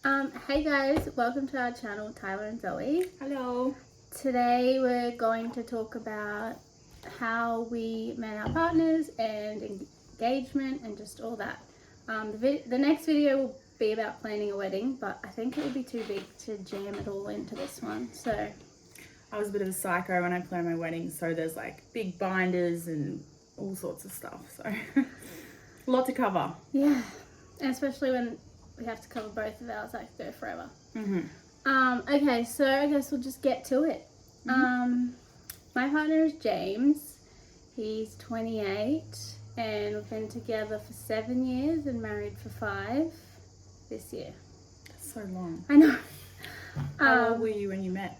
Hey guys, welcome to our channel, Tyler and Zoe. Hello. Today we're going to talk about how we met our partners and engagement and just all that. The next video will be about planning a wedding, but I think it would be too big to jam it all into this one. So I was a bit of a psycho when I planned my wedding, so there's like big binders and all sorts of stuff. So a lot to cover. yeah, and especially when we have to cover both of ours, like go forever. Okay, so I guess we'll just get to it. My partner is James. He's 28 and we've been together for 7 years and married for 5 this year. That's so long. I know. How old were you when you met?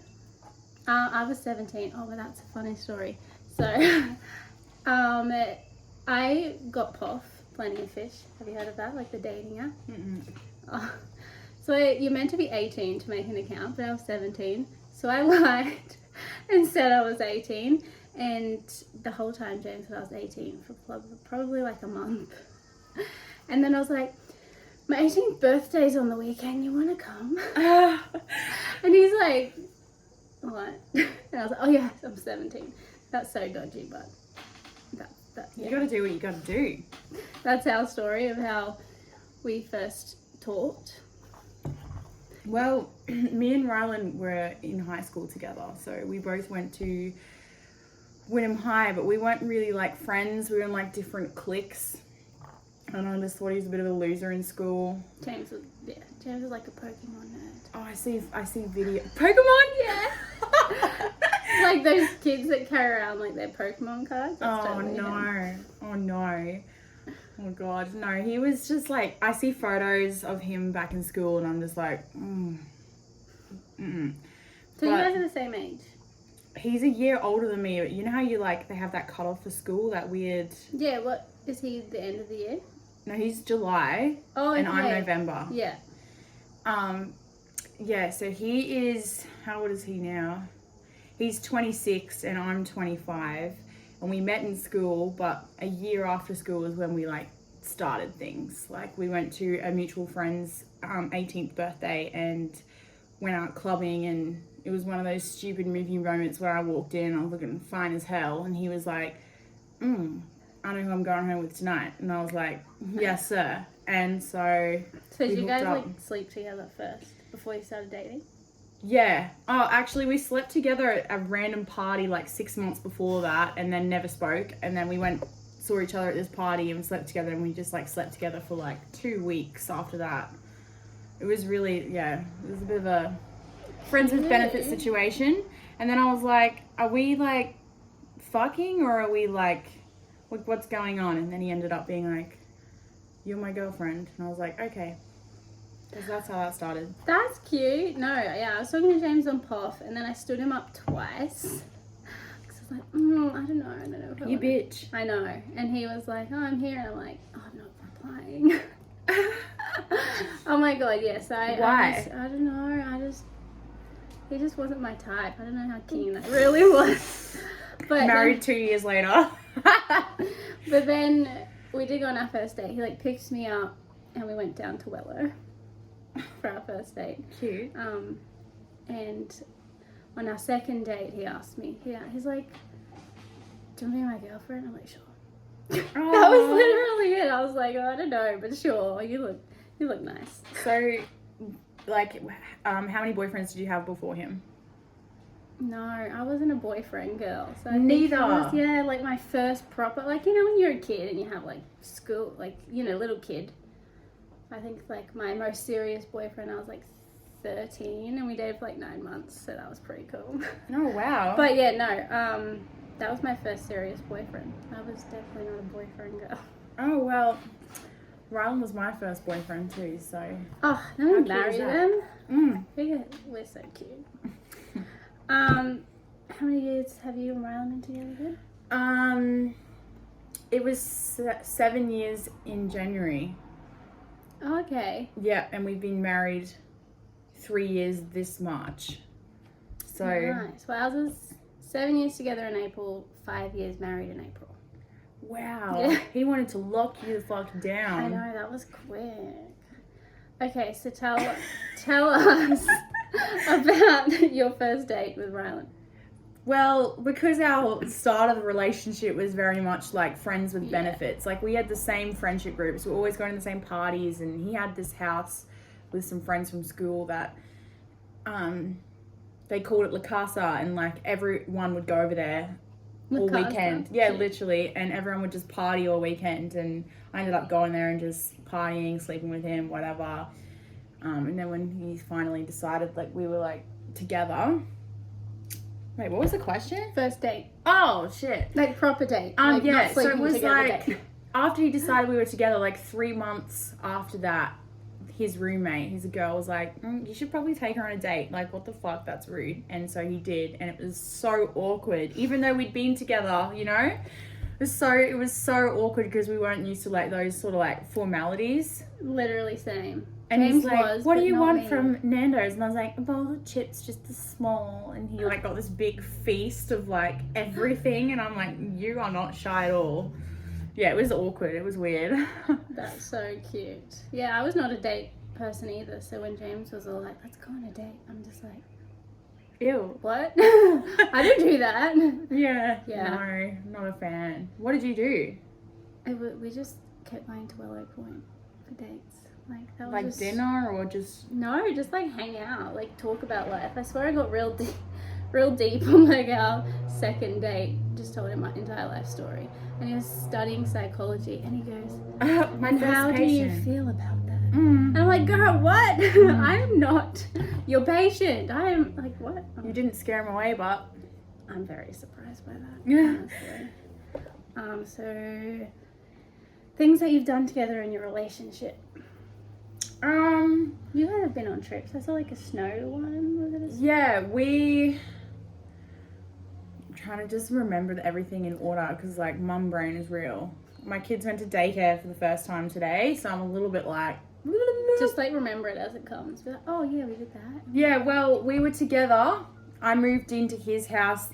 I was 17. Oh, but that's a funny story. So, I got POF, Plenty of Fish. Have you heard of that? Like the dating app? Oh. So you're meant to be 18 to make an account, but I was 17. So I lied and said I was 18. And the whole time James said I was 18 for probably like a month. And then I was like, my 18th birthday's on the weekend, you want to come? And he's like, what? And I was like, oh yeah, I'm 17. That's so dodgy, but yeah. You gotta do what you gotta do. That's our story of how we first talked. Well, me and Rylan were in high school together, so we both went to Wynnum High, but we weren't really like friends. We were in like different cliques. And I just thought he was a bit of a loser in school. James was like a Pokemon nerd. Oh, I see video. Pokemon? Yeah. Like those kids that carry around like their Pokemon cards. That's Oh totally no. him. Oh no. Oh god. No, he was just like, I see photos of him back in school and I'm just like, So you But- guys are the same age? He's a year older than me. You know how you like, they have that cutoff for school, that weird. Yeah, what is he the end of the year? No, he's July. Oh, And I'm okay. November. Yeah. Yeah, so he is, how old is he now? He's 26 and I'm 25. And we met in school, but a year after school is when we like started things. Like we went to a mutual friend's 18th birthday and went out clubbing, and it was one of those stupid movie moments where I walked in, I was looking fine as hell, and he was like, I know who I'm going home with tonight. And I was like, yes sir. And so Did we you guys hooked up. like sleep together first before you started dating? Yeah. Oh, actually, we slept together at a random party like 6 months before that, and then never spoke. And then we saw each other at this party and slept together, and we just like slept together for like 2 weeks after that. It was really, yeah, it was a bit of a friends with benefits situation. And then I was like, are we like fucking, or are we like, what's going on? And then he ended up being like, you're my girlfriend. And I was like, okay. Because that's how that started. That's cute. No, yeah, I was talking to James on POF and then I stood him up twice. Because I was like, I don't know if I You wanna- bitch. I know. And he was like, oh, I'm here. And I'm like, oh, I'm not replying. Oh my god, yes. Why? I don't know. He just wasn't my type. I don't know how keen I really was. But Married 2 years later. But then we did go on our first date. He like picked me up and we went down to Wello for our first date. Cute. And on our second date, he asked me, he's like, do you want to be my girlfriend? I'm like, sure. That was literally it. I was like, oh, I don't know, but sure. You look nice. So, like, how many boyfriends did you have before him? No, I wasn't a boyfriend girl. So I Neither. think it was, yeah, like my first proper, like, you know, when you're a kid and you have like school, like, you know, little kid. I think like my most serious boyfriend, I was like 13 and we dated for like 9 months. So that was pretty cool. Oh, wow. But yeah, no, that was my first serious boyfriend. I was definitely not a boyfriend girl. Oh, well, Rylan was my first boyfriend too, so. Oh, then we cute married is that? them. We're so cute. How many years have you and Rylan been together then? It was 7 years in January. Oh, okay. Yeah, and we've been married 3 years this March. So. Nice. Well, ours was 7 years together in April, 5 years married in April. Wow. Yeah. He wanted to lock you the fuck down. I know, that was quick. Okay, so tell us about your first date with Rylan. Well, because our start of the relationship was very much like friends with Yeah. benefits. Like we had the same friendship groups. We were always going to the same parties, and he had this house with some friends from school that they called it La Casa, and like everyone would go over there all La Casa? weekend. Yeah, Cute. literally. And everyone would just party all weekend, and I ended up going there and just partying, sleeping with him, whatever. And then when he finally decided like we were like together. Wait, what was the question? First date. Oh shit. Like proper date. Like Yeah, not so it sleeping was together like date. after he decided we were together, like 3 months after that, his roommate, he's a girl, was like, you should probably take her on a date. Like, what the fuck? That's rude. And so he did, and it was so awkward, even though we'd been together, you know. It was so awkward because we weren't used to like those sort of like formalities. Literally same. And James he's like, was, what do but you not want me. from Nando's? And I was like, a bowl of chips, just a small. And he like got this big feast of like everything. And I'm like, you are not shy at all. Yeah, it was awkward. It was weird. That's so cute. Yeah, I was not a date person either. So when James was all like, let's go on a date, I'm just like, Ew. what? I didn't do that. Yeah. Yeah. No, not a fan. What did you do? We just kept going to Willow Point for dates. Like that was Like just... dinner or just... No, just like hang out, like talk about life. I swear I got real deep on like our second date. Just told him my entire life story, and he was studying psychology, and he goes, my "And first how do you patient. feel about that?" Mm. And I'm like, "Girl, what? I'm not your patient. I am like what?" You didn't scare him away, but... I'm very surprised by that. Yeah. Honestly. So things that you've done together in your relationship. You guys have been on trips. I saw like a snow one. Was it a snow? Yeah, I'm trying to just remember everything in order because like mum brain is real. My kids went to daycare for the first time today, so I'm a little bit like... Just like remember it as it comes. Be like, oh yeah, we did that. Yeah, well, we were together. I moved into his house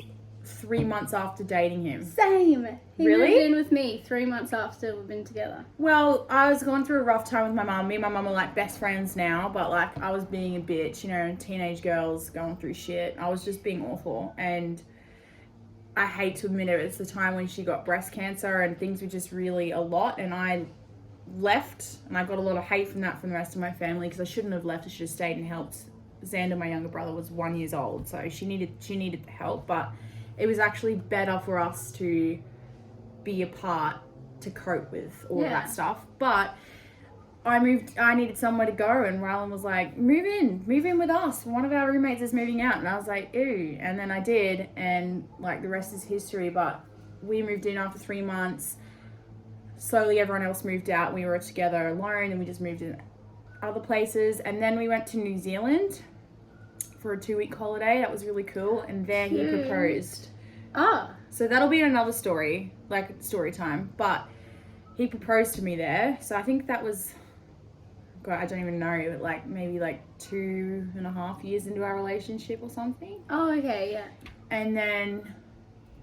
3 months after dating him. Same. He Really? moved in with me 3 months after we've been together. Well, I was going through a rough time with my mum. Me and my mum are like best friends now, but like I was being a bitch, you know, teenage girls going through shit. I was just being awful, and I hate to admit it, it's the time when she got breast cancer and things were just really a lot, and I left, and I got a lot of hate from that from the rest of my family because I shouldn't have left. I should have stayed and helped. Xander, my younger brother, was 1 year old, so she needed the help, but it was actually better for us to be apart to cope with all of that stuff. But I needed somewhere to go, and Rylan was like, move in with us. One of our roommates is moving out. And I was like, ew. And then I did, and like the rest is history. But we moved in after 3 months. Slowly everyone else moved out. We were together alone, and we just moved in other places. And then we went to New Zealand for a 2-week holiday. That was really cool. And there he proposed. Ah. So that'll be another story, like story time. But he proposed to me there. So I think that was, God, I don't even know, but like maybe like 2.5 years into our relationship or something. Oh, okay, yeah. And then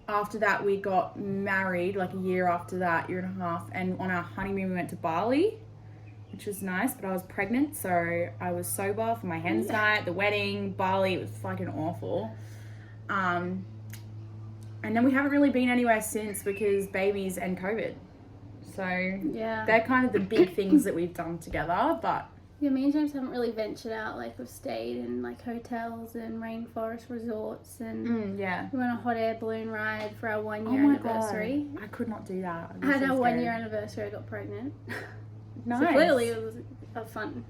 after that, we got married like a year after that, 1.5 years. And on our honeymoon, we went to Bali, which was nice, but I was pregnant. So I was sober for my hens night, the wedding, Bali. It was fucking awful. And then we haven't really been anywhere since because babies and COVID. So Yeah. they're kind of the big things that we've done together. But Yeah, me and James haven't really ventured out. Like, we've stayed in like hotels and rainforest resorts, and yeah. we went on a hot air balloon ride for our 1 year Oh my anniversary. God. I could not do that. I'd be At so our 1 year scared. anniversary, I got pregnant. Nice. So clearly it was a fun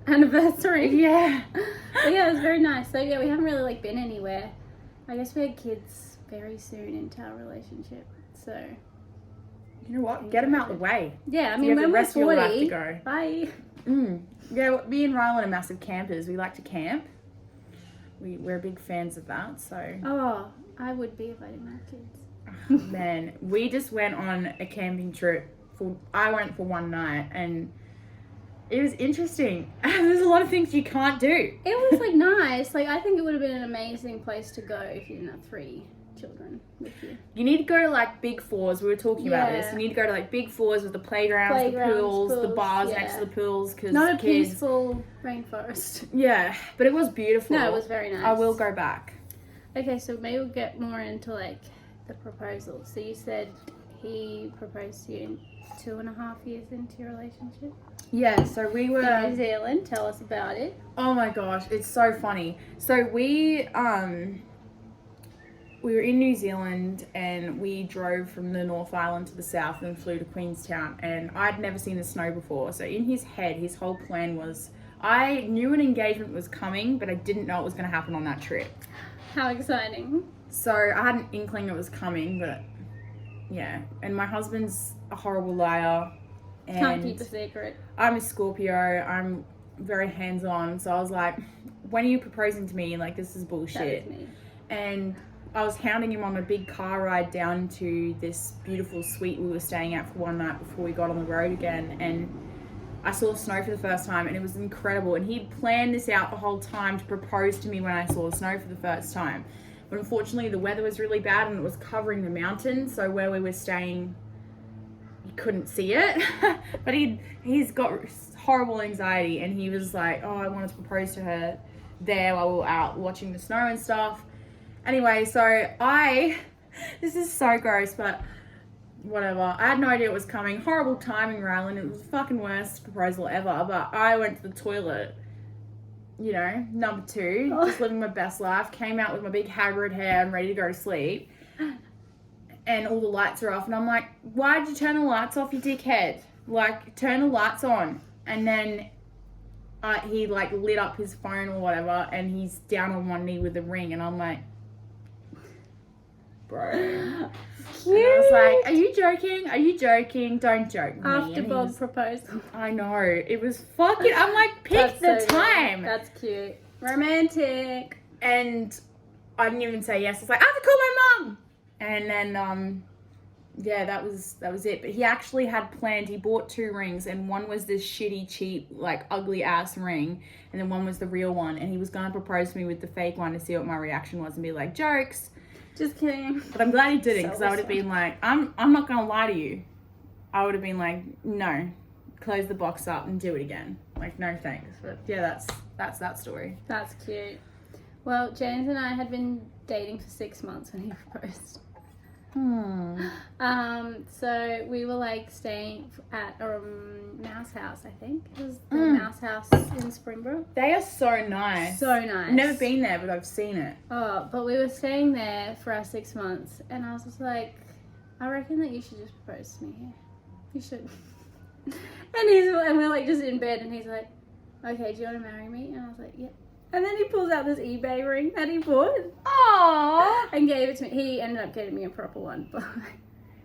anniversary. Yeah. But yeah, it was very nice. So yeah, we haven't really like been anywhere. I guess we had kids very soon into our relationship. So You know what? Get them out of the way. yeah, I You mean, have the when we're rest of your life 40, to go. bye. Yeah, well, me and Rylan are massive campers. We like to camp. We're big fans of that. So, Oh, I would be if I didn't have kids. man, we just went on a camping trip. I went for one night, and it was interesting. There's a lot of things you can't do. It was like nice. Like, I think it would have been an amazing place to go if you didn't have 3 children with you. You need to go to like Big Fours. We were talking about this. You need to go to like Big Fours with the playgrounds, the pools, the bars next to the pools. Cause not a kids... peaceful rainforest. Yeah, but it was beautiful. No, it was very nice. I will go back. Okay, so maybe we'll get more into like the proposal. So you said he proposed to you 2.5 years into your relationship? Yeah, so we were in New Zealand. Tell us about it. Oh my gosh, it's so funny. So we were in New Zealand and we drove from the North Island to the south and flew to Queenstown, and I'd never seen the snow before. So in his head, his whole plan was, I knew an engagement was coming, but I didn't know it was going to happen on that trip. How exciting. So I had an inkling it was coming, but yeah. And my husband's a horrible liar. And can't keep a secret. I'm a Scorpio. I'm very hands-on. So I was like, when are you proposing to me? Like, this is bullshit. That is me. And I was hounding him on a big car ride down to this beautiful suite we were staying at for one night before we got on the road again. And I saw snow for the first time, and it was incredible. And he'd planned this out the whole time to propose to me when I saw snow for the first time. But unfortunately, the weather was really bad and it was covering the mountains. So where we were staying, you couldn't see it. But he's got horrible anxiety, and he was like, oh, I wanted to propose to her there while we were out watching the snow and stuff. Anyway, so this is so gross, but whatever. I had no idea it was coming. Horrible timing, Rylan. It was the fucking worst proposal ever. But I went to the toilet, you know, number 2, just living my best life. Came out with my big Hagrid hair and ready to go to sleep. And all the lights are off. And I'm like, why'd you turn the lights off, you dickhead? Like, turn the lights on. And then he, like, lit up his phone or whatever. And he's down on one knee with a ring. And I'm like, bro. Cute. And I was like, are you joking? Are you joking? Don't joke with me. After Bob proposed. I know. It was fucking... I'm like, pick the time. That's cute. Romantic. And I didn't even say yes. I was like, I have to call my mum. And then, yeah, that was it. But he actually had planned, he bought 2 rings, and one was this shitty, cheap, like, ugly-ass ring, and then one was the real one. And he was going to propose to me with the fake one to see what my reaction was and be like, jokes. Just kidding. But I'm glad he didn't, because I would have been like, I'm not going to lie to you. I would have been like, no, close the box up and do it again. Like, no thanks. But yeah, that's that story. That's cute. Well, James and I had been dating for 6 months when he proposed. So we were like staying at a mouse house, I think. It was the mouse house in Springbrook. They are so nice. So nice. I've never been there, but I've seen it. Oh, but we were staying there for our 6 months, and I was just like, I reckon that you should just propose to me here. You should. And we're like just in bed, and he's like, okay, do you want to marry me? And I was like, yeah. And then he pulls out this eBay ring that he bought. Aww. And gave it to me. He ended up getting me a proper one. But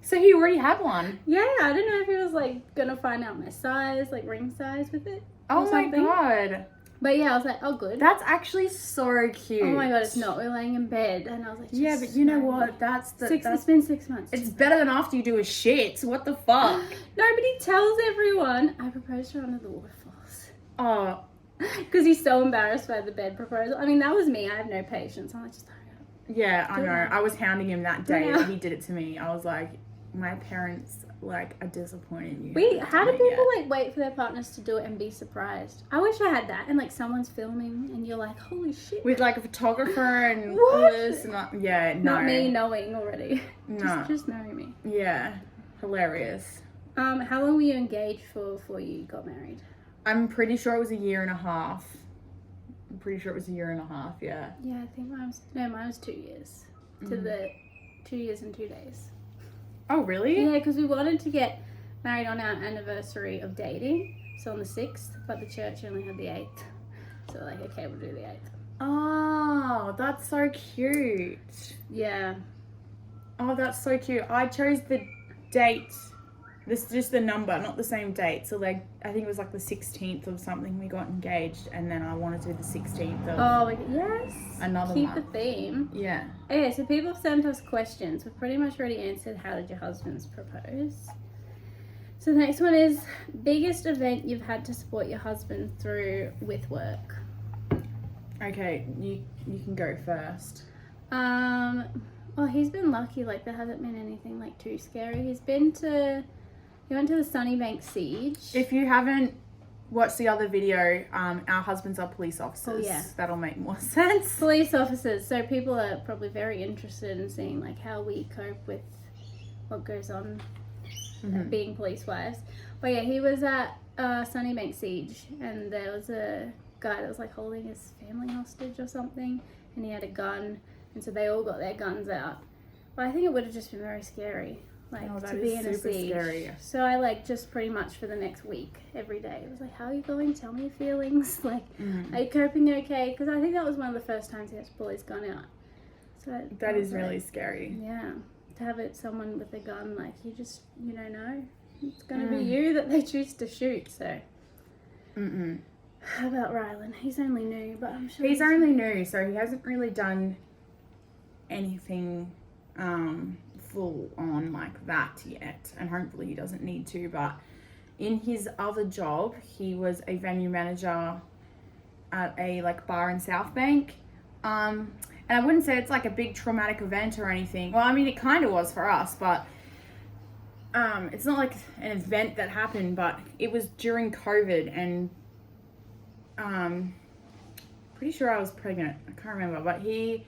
so he already had one? Yeah, I don't know if he was like going to find out my size, like ring size with it. Oh my god. But yeah, I was like, oh good. That's actually so cute. Oh my god, it's not. We're laying in bed. And I was like, yeah, but you know what? It's been 6 months. It's better than after you do a shit. So what the fuck? Nobody tells everyone I proposed to her under the waterfalls. Oh. Because he's so embarrassed by the bed proposal. I mean, that was me. I have no patience. I'm like, just hurry up. Yeah, I know. I was hounding him that day that he did it to me. I was like, my parents, like, are disappointed in you. How do people, like, wait for their partners to do it and be surprised? I wish I had that. And, like, someone's filming and you're like, holy shit. With, like, a photographer and all this. And, yeah, no. Not me knowing already. No. Just marry me. Yeah. Hilarious. How long were you engaged for before you got married? I'm pretty sure it was 1.5 years. I'm pretty sure it was 1.5 years, yeah. Yeah, I think mine was 2 years. To the 2 years and 2 days. Oh, really? Yeah, because we wanted to get married on our anniversary of dating. So on the 6th, but the church only had the 8th. So like, okay, we'll do the 8th. Oh, that's so cute. Yeah. Oh, that's so cute. I chose the date. This just the number, not the same date. So like, I think it was like the 16th of something we got engaged, and then I wanted to do the 16th of. Oh, yes. Another Keep month. the theme. Yeah. Okay, so people have sent us questions. We've pretty much already answered. How did your husbands propose? So the next one is biggest event you've had to support your husband through with work. Okay, you can go first. Oh, he's been lucky. Like, there hasn't been anything, like, too scary. He went to the Sunnybank siege. If you haven't watched the other video, our husbands are police officers. Oh, yeah. That'll make more sense. Police officers. So people are probably very interested in seeing, like, how we cope with what goes on being police wives. But, yeah, he was at Sunnybank siege, and there was a guy that was, like, holding his family hostage or something, and he had a gun. And so they all got their guns out. But I think it would have just been very scary, like, to be in a siege. Scary. So I, like, just pretty much for the next week, every day, it was like, how are you going? Tell me your feelings. Like, are you coping okay? Because I think that was one of the first times he had to pull his gun out. So that is really scary. Yeah. To have someone with a gun, like, you don't know. It's going to be you that they choose to shoot, so. How about Rylan? He's only new, but I'm sure he's only new, so he hasn't really done anything full on like that yet, and hopefully he doesn't need to. But in his other job, he was a venue manager at a like bar in South Bank, and I wouldn't say it's like a big traumatic event or anything. Well, I mean, it kind of was for us, but it's not like an event that happened, but it was during COVID, and pretty sure I was pregnant, I can't remember, but he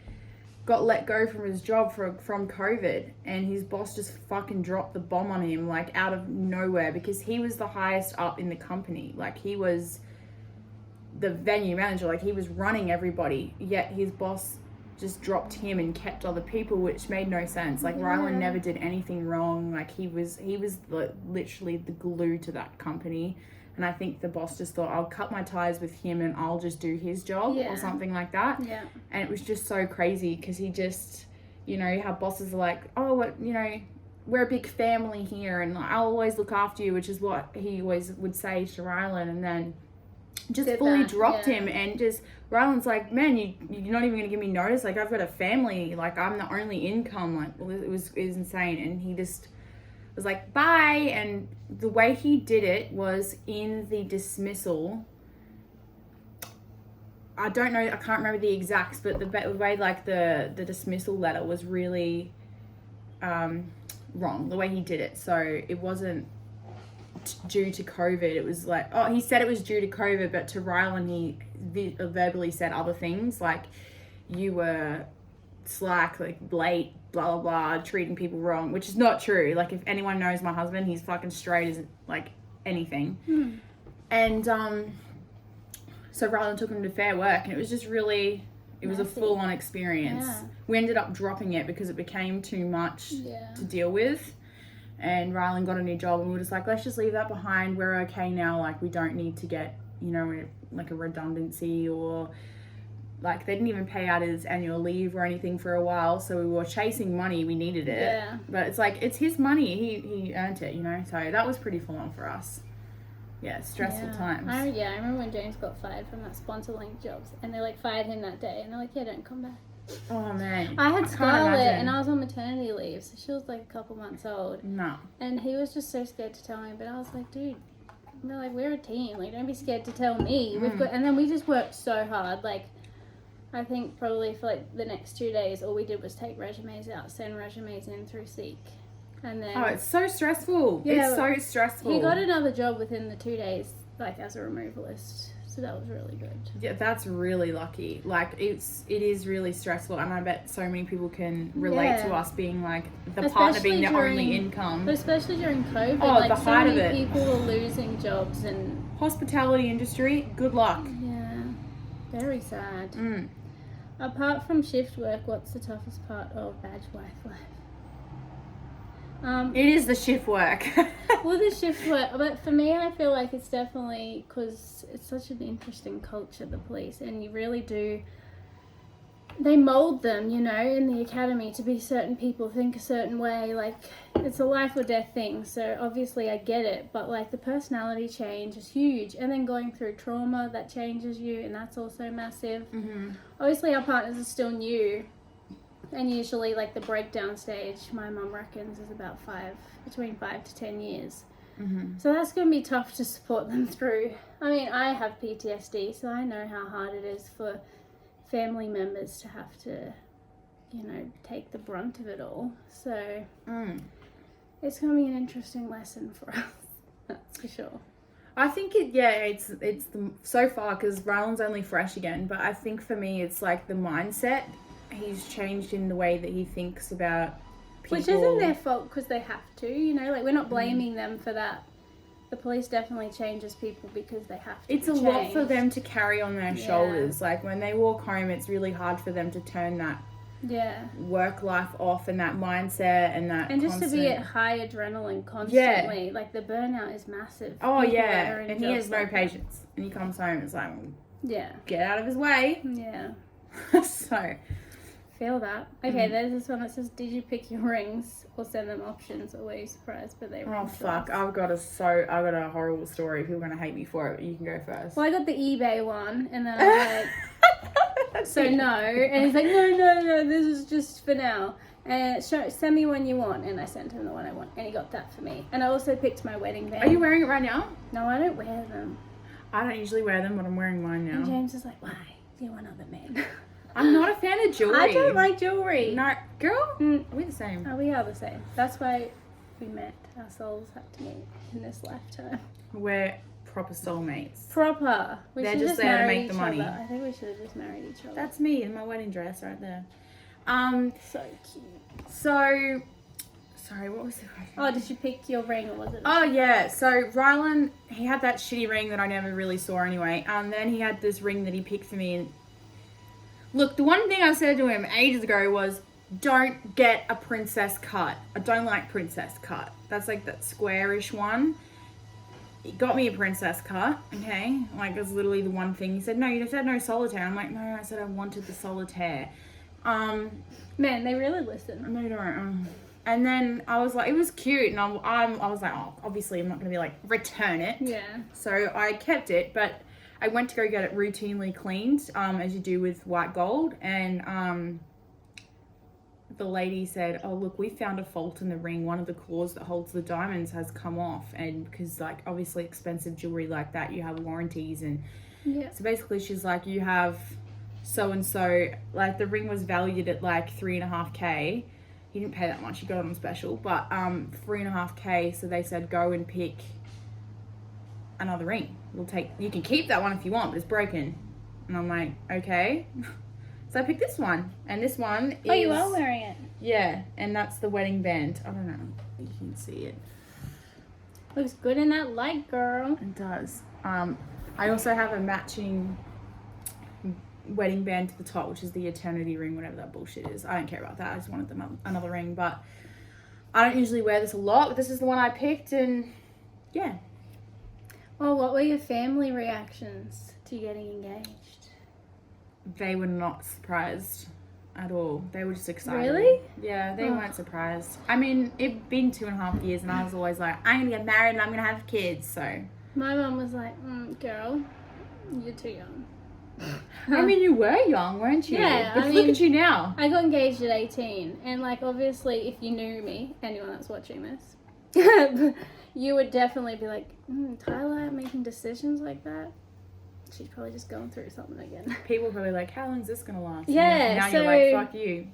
got let go from his job from COVID, and his boss just fucking dropped the bomb on him, like, out of nowhere, because he was the highest up in the company. Like, he was the venue manager, like, he was running everybody, yet his boss just dropped him and kept other people, which made no sense. Like, Rylan never did anything wrong. Like, he was literally the glue to that company. And I think the boss just thought, I'll cut my ties with him and I'll just do his job or something like that. Yeah. And it was just so crazy because he just, you know, how bosses are like, oh, what, you know, we're a big family here and I'll always look after you, which is what he always would say to Rylan. And then just fully dropped him, and just Rylan's like, man, you're not even going to give me notice. Like, I've got a family. Like, I'm the only income. Like, it was insane. And he just was like, bye. And the way he did it was in the dismissal. I don't know, I can't remember the exacts, but the way like the dismissal letter was really wrong, the way he did it. So it wasn't due to COVID. It was like, oh, he said it was due to COVID, but to Rylan he verbally said other things, like, you were slack, like, late, blah blah blah, treating people wrong, which is not true. Like, if anyone knows my husband, he's fucking straight as like anything. And so Rylan took him to Fair Work, and it was just really, it was a full-on experience. We ended up dropping it because it became too much to deal with, and Rylan got a new job, and we were just like, let's just leave that behind. We're okay now. Like, we don't need to get, you know, like a redundancy, or like, they didn't even pay out his annual leave or anything for a while, so we were chasing money. We needed it. But it's like, it's his money. He earned it, you know. So that was pretty full on for us. Yeah, stressful times. I remember when James got fired from that sponsor link jobs, and they like fired him that day, and they're like, yeah, don't come back. Oh man, I had Scarlett, and I was on maternity leave, so she was like a couple months old. No. And he was just so scared to tell me, but I was like, dude, we're a team. Like, don't be scared to tell me. We've got, and then we just worked so hard. Like, I think probably for like the next 2 days, all we did was take resumes out, send resumes in through Seek. And then, oh, it's so stressful. Yeah, it's so stressful. He got another job within the 2 days, like, as a removalist. So that was really good. Yeah, that's really lucky. Like, it is really stressful, and I bet so many people can relate to us being like the partner being their only income. But especially during COVID, oh, like, the height of it. People are losing jobs, and hospitality industry. Good luck. Yeah, very sad. Apart from shift work, what's the toughest part of badge wife life? It is the shift work. Well, the shift work, but for me, I feel like it's definitely because it's such an interesting culture, the police, and you really do. They mold them, you know, in the academy to be certain people, think a certain way. Like, it's a life or death thing. So obviously, I get it, but like the personality change is huge, and then going through trauma that changes you, and that's also massive. Obviously, our partners are still new. And usually, like, the breakdown stage, my mum reckons, is about between 5 to 10 years. So that's going to be tough to support them through. I mean, I have PTSD, so I know how hard it is for family members to have to, take the brunt of it all. So Mm. it's going to be an interesting lesson for us. That's for sure. I think it's so far, because Rylan's only fresh again, but I think for me it's like the mindset. He's changed in the way that he thinks about people. Which isn't their fault because they have to, like we're not blaming them for that. The police definitely changes people because they have to. It's a lot for them to carry on their shoulders. Like when they walk home, it's really hard for them to turn that work life off and that mindset and that just to be at high adrenaline constantly. Like the burnout is massive. Oh yeah, and he has no patience. And he comes home, it's like, get out of his way. Yeah. So feel that. Okay, there's this one that says, did you pick your rings or send them options, or were you surprised but they were fuck, I've got a horrible story. People are gonna hate me for it, but you can go first. Well, I got the eBay one, and then I was like, so no, and he's like, no, this is just for now, and send me one you want, and I sent him the one I want, and he got that for me. And I also picked my wedding band. Are you wearing it right now? No, I don't wear them. I don't usually wear them, but I'm wearing mine now. And James is like, why? You want other men? I'm not a fan of jewelry. I don't like jewelry. No, girl, we're the same. Oh, we are the same. That's why we met. Our souls had to meet in this lifetime. We're proper soulmates. Proper. They're just there to make the money. I think we should have just married each other. That's me in my wedding dress right there. So cute. So, sorry, what was the question? Oh, did you pick your ring or was it? Oh yeah. So Rylan, he had that shitty ring that I never really saw anyway. And then he had this ring that he picked for me. And look, the one thing I said to him ages ago was, don't get a princess cut. I don't like princess cut. That's like that squarish one. He got me a princess cut, okay? Like, that's literally the one thing. He said, no, you said no solitaire. I'm like, no, I said I wanted the solitaire. Man, they really listen. No, you don't. And then I was like, it was cute. And I was like, oh, obviously I'm not going to be like, return it. Yeah. So I kept it, but I went to go get it routinely cleaned, as you do with white gold. And the lady said, oh, look, we found a fault in the ring. One of the claws that holds the diamonds has come off. And because, like, obviously expensive jewelry like that, you have warranties. And so basically she's like, you have so-and-so, like, the ring was valued at like $3,500. He didn't pay that much. He got it on special. But $3,500. So they said, go and pick another ring. You can keep that one if you want, but it's broken. And I'm like, okay. So I picked this one, and this one is... Oh, you are wearing it? Yeah, and that's the wedding band. I don't know if you can see it. Looks good in that light, girl. It does. I also have a matching wedding band to the top, which is the eternity ring, whatever that bullshit is. I don't care about that. I just wanted another ring, but I don't usually wear this a lot, but this is the one I picked, and yeah. Well, what were your family reactions to getting engaged? They were not surprised at all. They were just excited. Really? Yeah, they weren't surprised. I mean, it'd been 2.5 years and I was always like, I'm going to get married and I'm going to have kids, so. My mum was like, girl, you're too young. I mean, you were young, weren't you? Yeah, but look at you now. I got engaged at 18, and like, obviously, if you knew me, anyone that's watching this, you would definitely be like, Tyler making decisions like that? She's probably just going through something again. People are probably like, how long is this going to last? Yeah, now so, you're like, fuck you.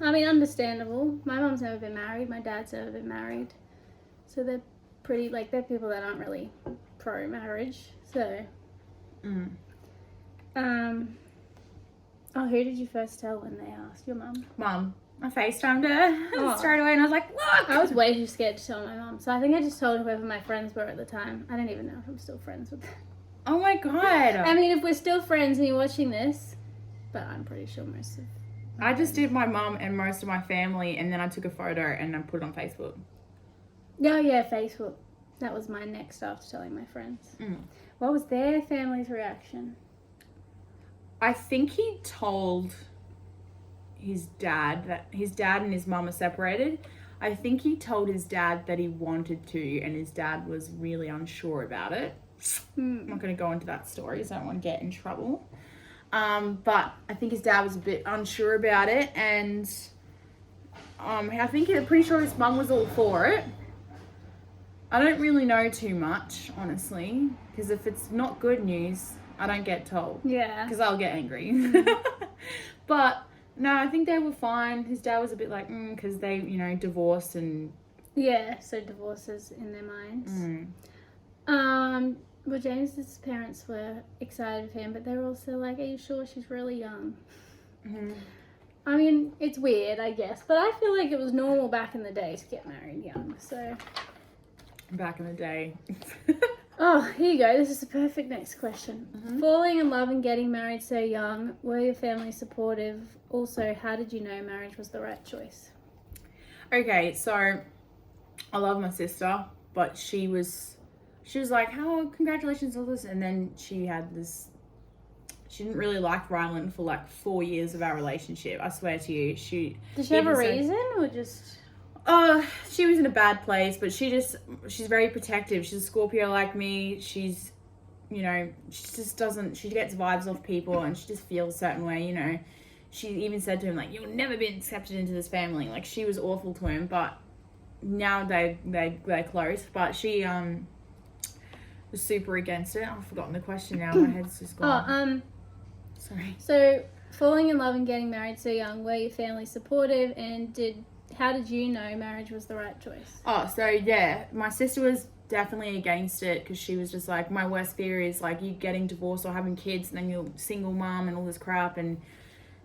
I mean, understandable. My mum's never been married. My dad's never been married. So they're pretty, like, they're people that aren't really pro-marriage. So, oh, who did you first tell when they asked? Your mum? Mum. I FaceTimed her straight away and I was like, look! I was way too scared to tell my mum. So I think I just told whoever my friends were at the time. I don't even know if I'm still friends with them. Oh my God. I mean, if we're still friends and you're watching this, but I'm pretty sure most of... I just did my mum and most of my family, and then I took a photo and I put it on Facebook. Oh, yeah, Facebook. That was my next after telling my friends. What was their family's reaction? I think he told his dad that his dad and his mum are separated. I think he told his dad that he wanted to, and his dad was really unsure about it. I'm not going to go into that story, so I don't want to get in trouble. But I think his dad was a bit unsure about it, and I think I'm pretty sure his mum was all for it. I don't really know too much, honestly, because if it's not good news, I don't get told. Yeah. Because I'll get angry. But No, I think they were fine. His dad was a bit like, because they, you know, divorced and... Yeah, so divorces in their minds. Well, James's parents were excited for him, but they were also like, are you sure she's really young? I mean, it's weird, I guess, but I feel like it was normal back in the day to get married young, so... Back in the day. Oh, here you go. This is the perfect next question. Falling in love and getting married so young, were your family supportive? Also, how did you know marriage was the right choice? Okay, so I love my sister, but she was like, oh, congratulations on this. And then she didn't really like Rylan for like 4 years of our relationship. I swear to you. Did she have a reason or just... She was in a bad place, but she's very protective. She's a Scorpio like me. She's, you know, she gets vibes off people and she just feels a certain way, you know. She even said to him, like, you'll never be accepted into this family. Like, she was awful to him, but now they're close. But she, was super against it. I've forgotten the question now. My head's just gone. Sorry. So, falling in love and getting married so young, were your family supportive, and how did you know marriage was the right choice? Oh, so yeah, my sister was definitely against it because she was just like, my worst fear is like you getting divorced or having kids and then you're single mom and all this crap, and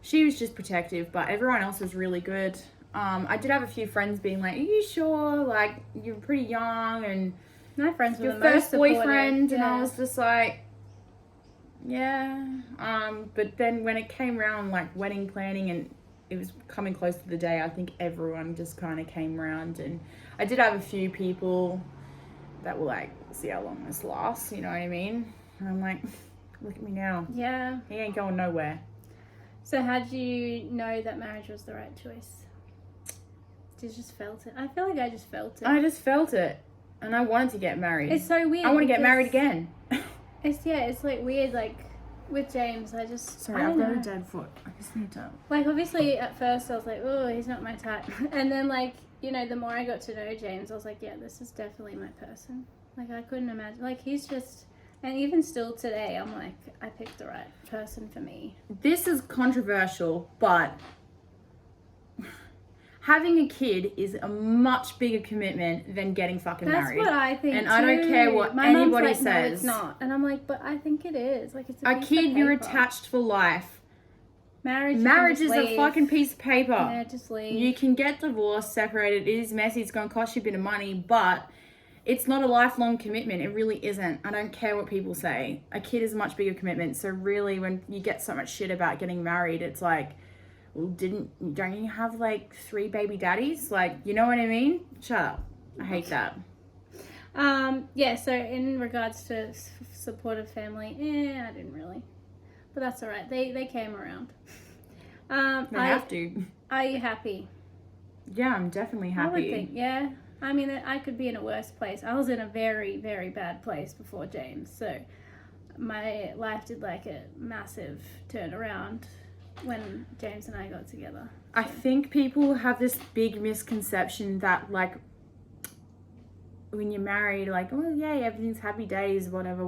she was just protective, but everyone else was really good. I did have a few friends being like, are you sure? Like, you're pretty young and my friends were your the first most boyfriend, supportive, and I was just like, yeah. But then when it came around like wedding planning and it was coming close to the day, I think everyone just kind of came around, and I did have a few people that were like, see how long this lasts, you know what I mean? And I'm like, look at me now. Yeah. He ain't going nowhere. So how did you know that marriage was the right choice? You just felt it? I feel like I just felt it. I just felt it, and I wanted to get married. It's so weird. I want to get married again. It's like weird, like with James, I just... Sorry, I've got a dead foot. I just need to... Like, obviously, at first, I was like, oh, he's not my type. And then, like, you know, the more I got to know James, I was like, yeah, this is definitely my person. Like, I couldn't imagine... Like, he's just... And even still today, I'm like, I picked the right person for me. This is controversial, but... having a kid is a much bigger commitment than getting fucking married. That's what I think, and too. I don't care what My anybody mom's like, says. no, it's not. And I'm like, but I think it is. Like, it's a piece kid, of you're paper. attached for life. Marriage is a fucking piece of paper. Yeah, just leave. You can get divorced, separated. It is messy. It's going to cost you a bit of money, but it's not a lifelong commitment. It really isn't. I don't care what people say. A kid is a much bigger commitment. So really, when you get so much shit about getting married, it's like, well, don't you have like 3 baby daddies? Like, you know what I mean? Shut up. I hate that. Yeah, so in regards to supportive family, I didn't really. But that's all right. They came around. They have to. Are you happy? Yeah, I'm definitely happy. I would think, yeah. I mean, I could be in a worse place. I was in a very, very bad place before James. So my life did like a massive turnaround when James and I got together. So. I think people have this big misconception that like when you're married, like, oh yeah, everything's happy days, whatever.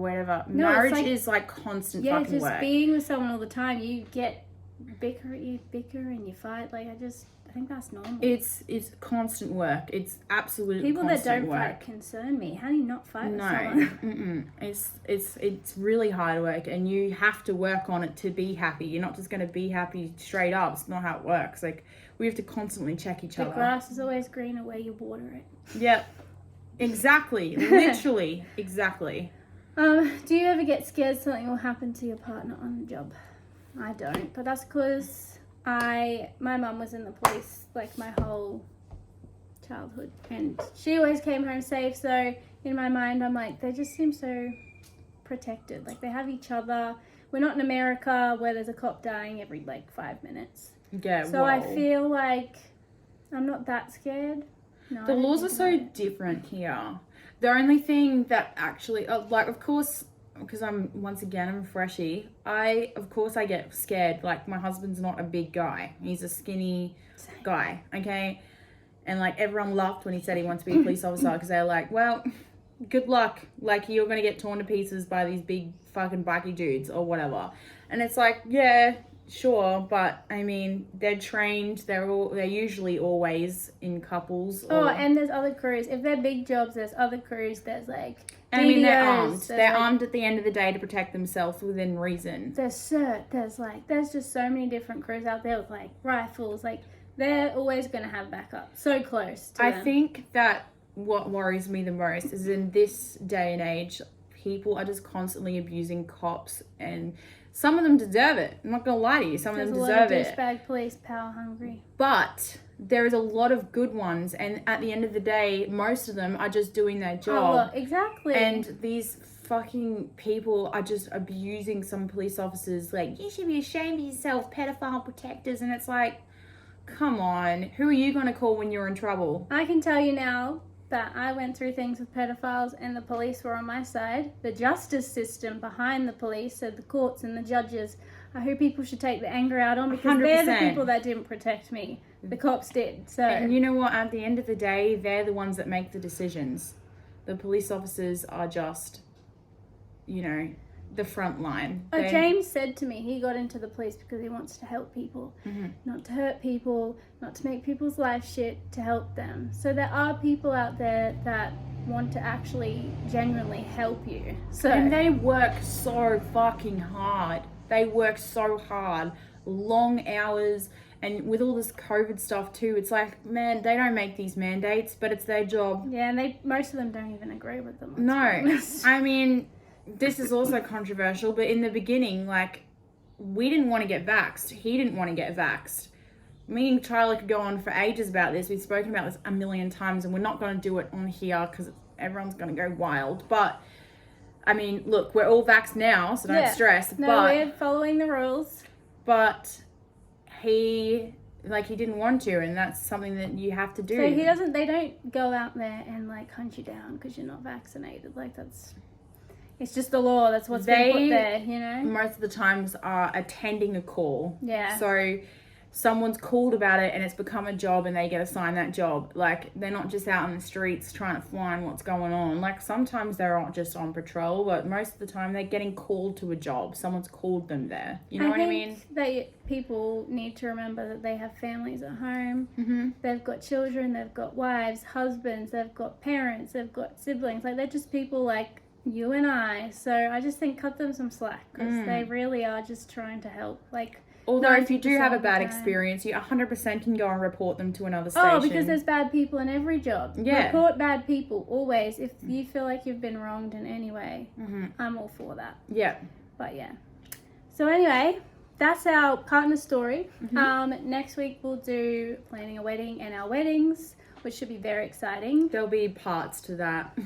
No, marriage is like constant fucking just work. Being with someone all the time, you get bicker and you fight. Like, I think that's normal. It's constant work. It's absolute people that don't work. fight concern me. How do you not fight with No, someone? it's really hard work, and you have to work on it to be happy. You're not just going to be happy straight up. It's not how it works. Like, we have to constantly check each other. The grass is always greener where you water it. Yep. Exactly. Literally. Exactly. Do you ever get scared something will happen to your partner on the job? I don't, but that's because my mum was in the police like my whole childhood, and she always came home safe. So in my mind, I'm like, they just seem so protected. Like, they have each other. We're not in America where there's a cop dying every like 5 minutes. Yeah. So I feel like I'm not that scared. No, the laws are so different here. The only thing that actually, like, of course, because I'm a freshie, I get scared. Like, my husband's not a big guy. He's a skinny guy, okay? And, like, everyone laughed when he said he wants to be a police officer because they're like, well, good luck. Like, you're going to get torn to pieces by these big fucking bikey dudes or whatever. And it's like, yeah, Sure, but I mean, they're trained. They're usually always in couples. Oh, and there's other crews. If they're big jobs, there's other crews. There's like I mean, they're DDOs, armed. there's, They're like, armed at the end of the day to protect themselves within reason. There's CERT. There's just so many different crews out there with like rifles. Like they're always going to have backup. So close to I them. think that what worries me the most is in this day and age, people are just constantly abusing cops, and some of them deserve it. I'm not going to lie to you. Some of them deserve There's it. a lot of douchebag police, power hungry. But there is a lot of good ones, and at the end of the day, most of them are just doing their job. Oh, well, exactly. And these fucking people are just abusing some police officers. Like, you should be ashamed of yourself, pedophile protectors. And it's like, come on. Who are you going to call when you're in trouble? I can tell you now that I went through things with pedophiles and the police were on my side. The justice system behind the police, so the courts and the judges, are who people should take the anger out on, because they're the 100%. people that didn't protect me. The cops did. So And you know what? At the end of the day, they're the ones that make the decisions. The police officers are just, you know, the front line. James said to me he got into the police because he wants to help people, Mm-hmm. not to hurt people, not to make people's life shit, to help them. So there are people out there that want to actually genuinely help you. So And they work so fucking hard. They work so hard. Long hours. And with all this COVID stuff too, it's like, man, they don't make these mandates, but it's their job. yeah, and most of them don't even agree with them. let's be No. honest. I mean, this is also controversial, but in the beginning, like, we didn't want to get vaxxed. He didn't want to get vaxxed. Me and Tyler could go on for ages about this. We've spoken about this a million times, and we're not going to do it on here because everyone's going to go wild. But, I mean, look, we're all vaxxed now, so don't stress. No, we're following the rules. But he didn't want to, and that's something that you have to do. So they don't go out there and like hunt you down because you're not vaccinated. Like it's just the law. That's what's been put there, you know? Most of the times are attending a call. Yeah. So someone's called about it and it's become a job and they get assigned that job. Like, they're not just out in the streets trying to find what's going on. Like, sometimes they're not just on patrol, but most of the time they're getting called to a job. Someone's called them there. You know what I mean? People need to remember that they have families at home. Mm-hmm. They've got children, they've got wives, husbands, they've got parents, they've got siblings. Like, they're just people like you and I. So I just think cut them some slack, because they really are just trying to help. Like, Although if you do 90% have a of the bad time. experience, you 100% can go and report them to another station. Oh, because there's bad people in every job. Yeah. Report bad people, always. If you feel like you've been wronged in any way, Mm-hmm. I'm all for that. Yeah. But yeah. So anyway, that's our partner story. Mm-hmm. Next week we'll do planning a wedding and our weddings, which should be very exciting. There'll be parts to that.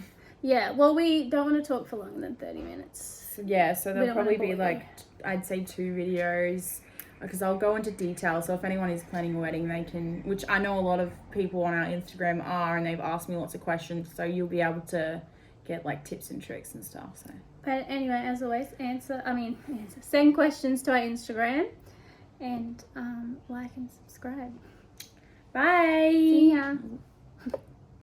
Yeah, well, we don't want to talk for longer than 30 minutes. Yeah, so We there'll don't wanna probably be bore you. like, I'd say 2 videos, because I'll go into detail. So if anyone is planning a wedding, they can, which I know a lot of people on our Instagram are, and they've asked me lots of questions, so you'll be able to get like tips and tricks and stuff. So But anyway, as always, send questions to our Instagram, and like and subscribe. bye. See ya.